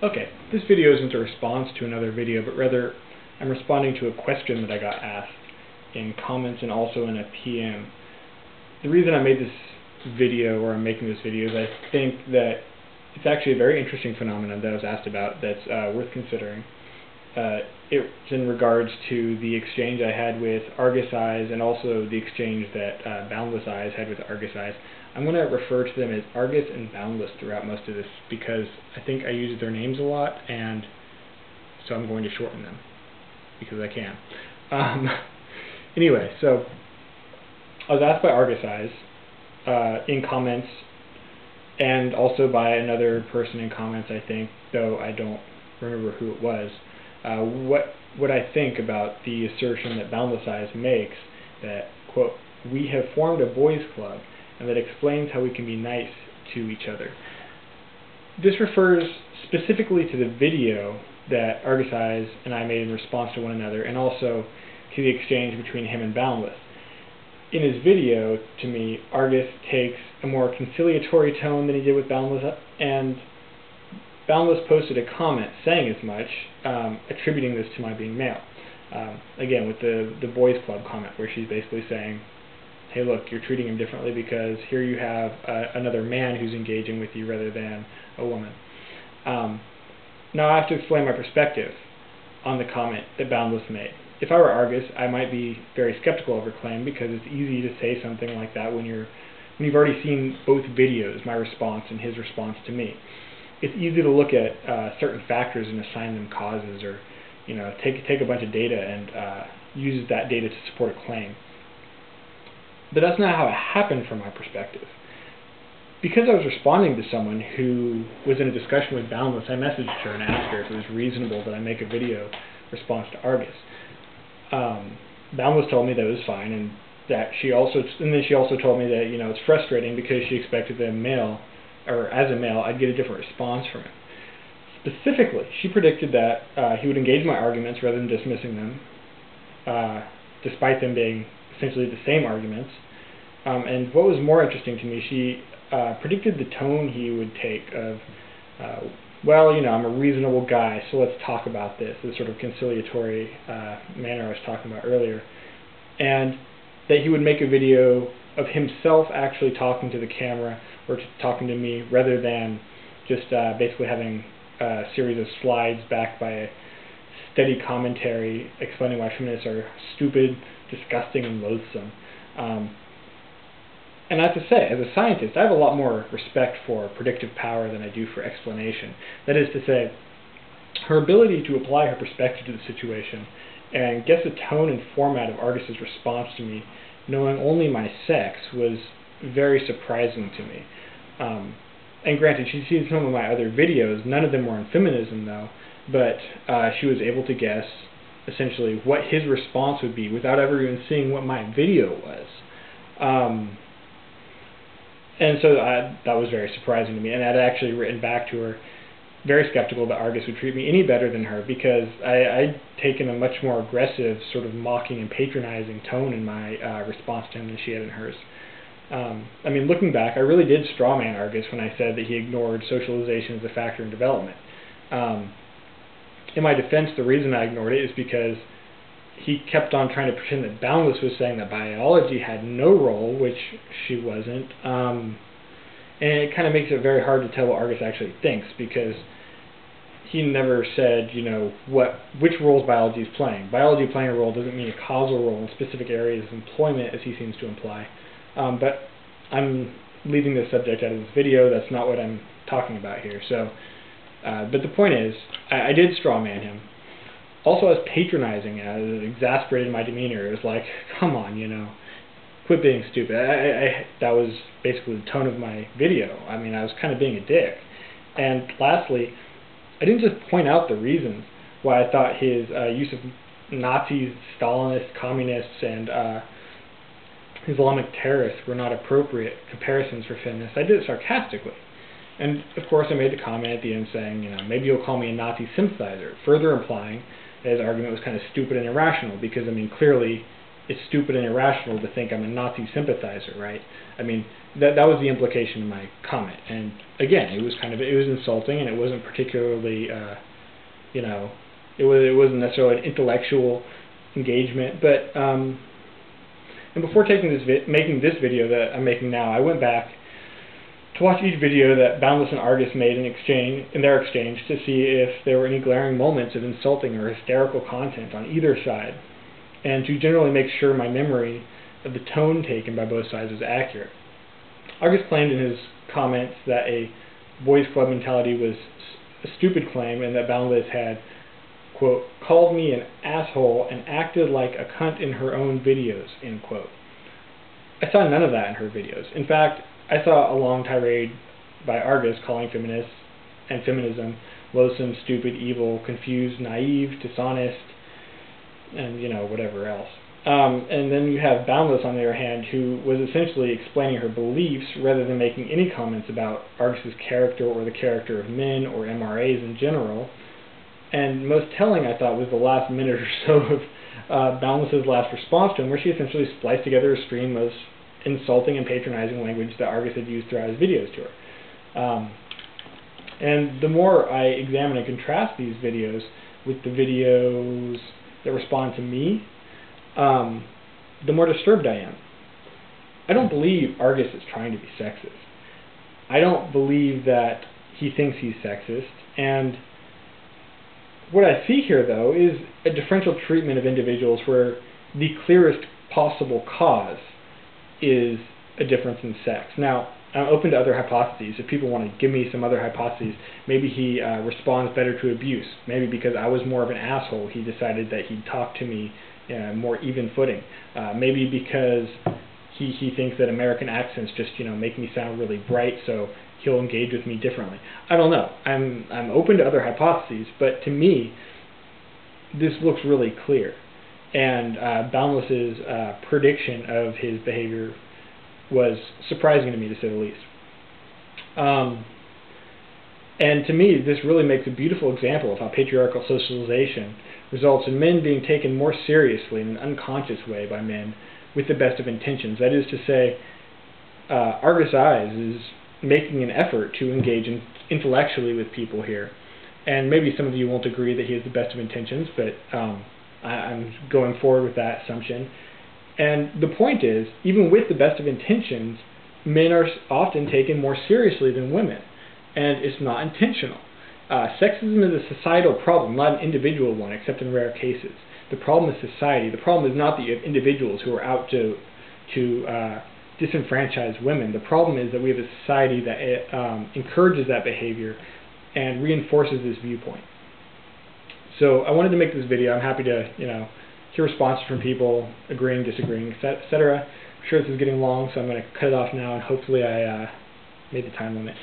Okay, this video isn't a response to another video, but rather I'm responding to a question that I got asked in comments and also in a PM. The reason I made this video, or I'm making this video, is I think that it's actually a very interesting phenomenon that I was asked about that's worth considering. It's in regards to the exchange I had with ArgusEyes and also the exchange that BoundlessEyes had with ArgusEyes. I'm going to refer to them as Argus and Boundless throughout most of this because I think I use their names a lot, and so I'm going to shorten them because I can. Anyway, so I was asked by ArgusEyes in comments, and also by another person in comments, I think, though I don't remember who it was, what I think about the assertion that BoundlessEyes makes that, quote, "we have formed a boys club," and that explains how we can be nice to each other. This refers specifically to the video that ArgusEyes and I made in response to one another, and also to the exchange between him and Boundless. In his video, to me, Argus takes a more conciliatory tone than he did with Boundless, and Boundless posted a comment saying as much, attributing this to my being male. Again, with the boys club comment, where she's basically saying, hey, look, you're treating him differently because here you have another man who's engaging with you rather than a woman. Now I have to explain my perspective on the comment that Boundless made. If I were Argus, I might be very skeptical of her claim because it's easy to say something like that when you've already seen both videos, my response and his response to me. It's easy to look at certain factors and assign them causes, or take a bunch of data and use that data to support a claim. But that's not how it happened from my perspective. Because I was responding to someone who was in a discussion with Boundless, I messaged her and asked her if it was reasonable that I make a video response to Argus. Boundless told me that it was fine, and that then she also told me that it's frustrating because she expected that as a male, I'd get a different response from him. Specifically, she predicted that he would engage my arguments rather than dismissing them, despite them being essentially the same arguments. And what was more interesting to me, she predicted the tone he would take of, well, I'm a reasonable guy, so let's talk about this, the sort of conciliatory manner I was talking about earlier. And that he would make a video of himself actually talking to the camera or talking to me rather than just basically having a series of slides backed by a steady commentary explaining why feminists are stupid, disgusting, and loathsome. And I have to say, as a scientist, I have a lot more respect for predictive power than I do for explanation. That is to say, her ability to apply her perspective to the situation and guess the tone and format of Argus's response to me, knowing only my sex, was very surprising to me. And granted, she's seen some of my other videos. None of them were on feminism, though, but she was able to guess essentially what his response would be without ever even seeing what my video was. And so that was very surprising to me, and I'd actually written back to her very skeptical that Argus would treat me any better than her because I'd taken a much more aggressive, sort of mocking and patronizing tone in my response to him than she had in hers. I mean, looking back, I really did strawman Argus when I said that he ignored socialization as a factor in development. In my defense, the reason I ignored it is because he kept on trying to pretend that Boundless was saying that biology had no role, which she wasn't. And it kind of makes it very hard to tell what Argus actually thinks because he never said, which roles biology is playing. Biology playing a role doesn't mean a causal role in specific areas of employment, as he seems to imply. But I'm leaving this subject out of this video. That's not what I'm talking about here. So, but the point is, I did strawman him. Also, I was patronizing it. It exasperated my demeanor. It was like, come on, quit being stupid. That was basically the tone of my video. I mean, I was kind of being a dick. And lastly, I didn't just point out the reasons why I thought his use of Nazis, Stalinists, Communists, and Islamic terrorists were not appropriate comparisons for feminists. I did it sarcastically. And, of course, I made the comment at the end saying, maybe you'll call me a Nazi sympathizer, further implying that his argument was kind of stupid and irrational because, I mean, clearly it's stupid and irrational to think I'm a Nazi sympathizer, right? I mean, that was the implication of my comment. And again, it was insulting, and it wasn't particularly, you know, it wasn't necessarily an intellectual engagement. But and before making this video that I'm making now, I went back to watch each video that Boundless and Argus made in their exchange to see if there were any glaring moments of insulting or hysterical content on either side, and to generally make sure my memory of the tone taken by both sides was accurate. Argus claimed in his comments that a boys club mentality was a stupid claim, and that Boundless had, quote, called me an asshole and acted like a cunt in her own videos, end quote. I saw none of that in her videos. In fact, I saw a long tirade by Argus calling feminists and feminism loathsome, stupid, evil, confused, naive, dishonest, and, you know, whatever else. And then you have Boundless, on the other hand, who was essentially explaining her beliefs rather than making any comments about Argus's character or the character of men or MRAs in general. And most telling, I thought, was the last minute or so of Boundless's last response to him, where she essentially spliced together a stream of insulting and patronizing language that Argus had used throughout his videos to her. And the more I examine and contrast these videos with the videos that respond to me, the more disturbed I am. I don't believe Argus is trying to be sexist. I don't believe that he thinks he's sexist, and what I see here, though, is a differential treatment of individuals where the clearest possible cause is a difference in sex. Now, I'm open to other hypotheses. If people want to give me some other hypotheses, maybe he responds better to abuse. Maybe because I was more of an asshole, he decided that he'd talk to me more even footing. Maybe because he thinks that American accents just, you know, make me sound really bright, so he'll engage with me differently. I don't know. I'm open to other hypotheses, but to me, this looks really clear. And Boundless's prediction of his behavior was surprising to me, to say the least. And to me, this really makes a beautiful example of how patriarchal socialization results in men being taken more seriously in an unconscious way by men with the best of intentions. That is to say, ArgusEyes is making an effort to engage intellectually with people here. And maybe some of you won't agree that he has the best of intentions, but I'm going forward with that assumption. And the point is, even with the best of intentions, men are often taken more seriously than women, and it's not intentional. Sexism is a societal problem, not an individual one, except in rare cases. The problem is society. The problem is not the individuals who are out to disenfranchise women. The problem is that we have a society that encourages that behavior and reinforces this viewpoint. So I wanted to make this video. I'm happy to, hear responses from people, agreeing, disagreeing, etc. I'm sure this is getting long, so I'm going to cut it off now, and hopefully I made the time limit.